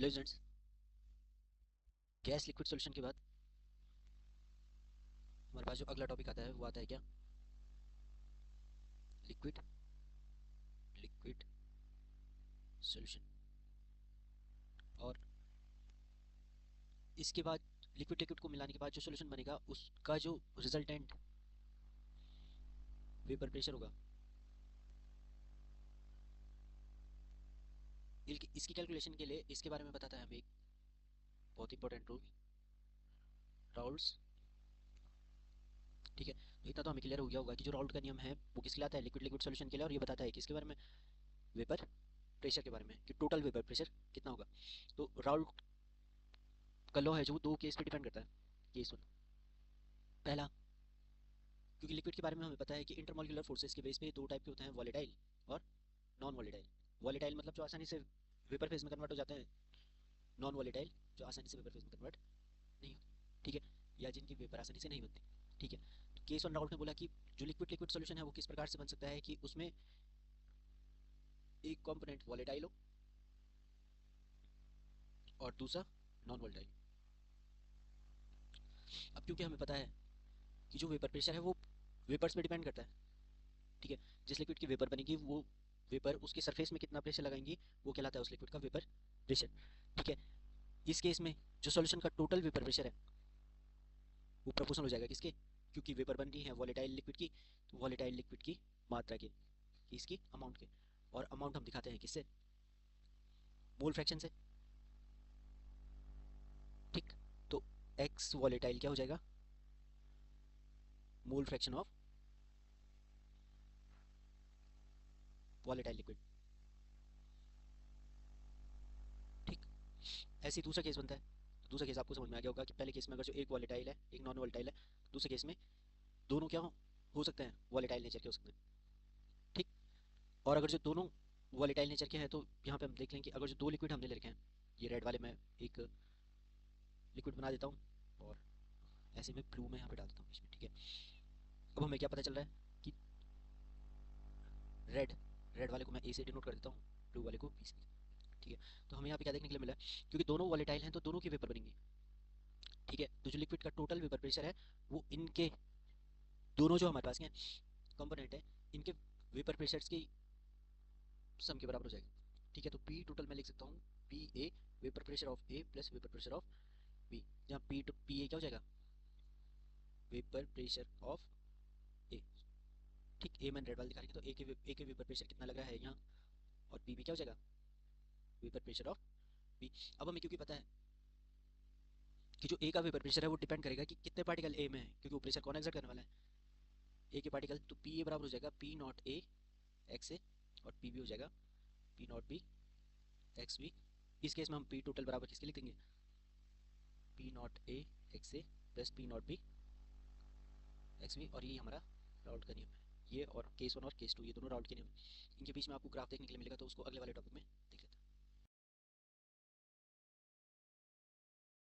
Hello students. Gas liquid solution के बाद हमारे पास जो अगला टॉपिक आता है वो आता है क्या? Liquid liquid solution. और इसके बाद लिक्विड लिक्विड को मिलाने के बाद जो सॉल्यूशन बनेगा उसका जो रिजल्टेंट वेपर प्रेशर होगा, इसकी कैलकुलेशन के लिए इसके बारे में बताता है हमें एक बहुत इंपॉर्टेंट रूल, राउल्स। ठीक है, तो इतना तो हमें क्लियर हो गया होगा कि जो राउल्ट का नियम है वो किसके लिए आता है? लिक्विड लिक्विड सॉल्यूशन के लिए। और ये बताता है किसके बारे में? वेपर प्रेशर के बारे में, कि टोटल वेपर प्रेशर कितना होगा। तो राउल्ट का लॉ है जो दो केस पे डिपेंड करता है। केस वन, पहला, क्योंकि लिक्विड के बारे में हमें पता है कि इंटरमॉलिक्यूलर फोर्सेस के बेस पे दो टाइप के होते हैं, वॉलेटाइल और नॉन वॉलेटाइल। वॉलेटाइल मतलब जो आसानी से वेपर फेज में कन्वर्ट हो जाते हैं, नॉन वॉलेटाइल जो आसानी से वेपर फेज में कन्वर्ट नहीं होते। ठीक है, या जिनकी वेपर आसानी से नहीं बनती। ठीक है, तो केस वन राउल्ट ने बोला कि जो लिक्विड लिक्विड सोल्यूशन है वो किस प्रकार से बन सकता है कि उसमें एक कंपोनेंट वॉलेटाइल हो और दूसरा नॉन वॉलेटाइल। अब क्योंकि हमें पता है कि जो वेपर प्रेशर है वो वेपर्स पे डिपेंड करता है। ठीक है, जिस लिक्विड की वेपर बनेगी वो वेपर उसके सरफेस में कितना प्रेशर लगाएंगी वो कहलाता है उस लिक्विड का वेपर प्रेशर। ठीक है, इस केस में जो सॉल्यूशन का टोटल वेपर प्रेशर है वो प्रोपोर्शनल हो जाएगा किसके? क्योंकि वेपर बन रही है वॉलेटाइल लिक्विड की, तो वॉलेटाइल लिक्विड की मात्रा के, कि इसकी अमाउंट के। और अमाउंट हम दिखाते हैं किससे? मोल फ्रैक्शन से। ठीक, तो एक्स वॉलेटाइल क्या हो जाएगा? Mole fraction of volatile liquid. ठीक, ऐसे ही दूसरा केस बनता है। तो दूसरा केस आपको समझ में आ गया होगा कि पहले केस में अगर जो एक वॉलेटाइल है एक नॉन वॉलेटाइल है, दूसरे केस में दोनों क्या हो सकते हैं? वॉलेटाइल नेचर के हो सकते हैं। ठीक, और अगर जो दोनों वॉलेटाइल नेचर के हैं तो यहाँ पे हम देख लें कि अगर जो दो लिक्विड हमने ले रखे हैं, ये रेड वाले में एक लिक्विड बना देता हूँ और ऐसे में ब्लू में यहाँ पे डाल देता हूँ बीच में। ठीक है, अब हमें क्या पता चल रहा है कि रेड रेड वाले को मैं ए से डिनोट कर देता हूँ, ब्लू वाले को बी से। ठीक है, तो हमें यहाँ पे क्या देखने के लिए मिला? क्योंकि दोनों वॉलेटाइल हैं तो दोनों की वेपर बनेंगी। ठीक है, तो जो लिक्विड का टोटल वेपर प्रेशर है वो इनके दोनों जो हमारे पास के कंपोनेंट है इनके वेपर प्रेशर्स की सम के बराबर हो जाएगा। ठीक है, तो पी टोटल मैं लिख सकता हूँ P A, vapour pressure of A plus vapour pressure of B. जहाँ पी ए क्या हो जाएगा? Vapour pressure of A. ठीक, ए मैंने रेड वाला दिखा रही है, तो ए के वेपर प्रेशर कितना लग रहा है यहाँ, और पी भी क्या हो जाएगा? Vapour pressure of B. अब हमें क्योंकि पता है कि जो ए का वेपर प्रेशर है वो डिपेंड करेगा कि कितने पार्टिकल ए में है, क्योंकि वो प्रेशर कौन एक्सर्ट करने वाला है? ए के पार्टिकल। तो पी ए बराबर हो जाएगा P not A X A, और पी बी हो जाएगा P not B X B. इस केस में हम पी टोटल बराबर किसके लिख देंगे? P not A X A plus P not B X B. और ये हमारा राउल्ट का नियम है। ये और केस वन और केस टू ये दोनों राउल्ट के नियम हैं। इनके बीच में आपको ग्राफ देखने के लिए मिलेगा, तो उसको अगले वाले टॉपिक में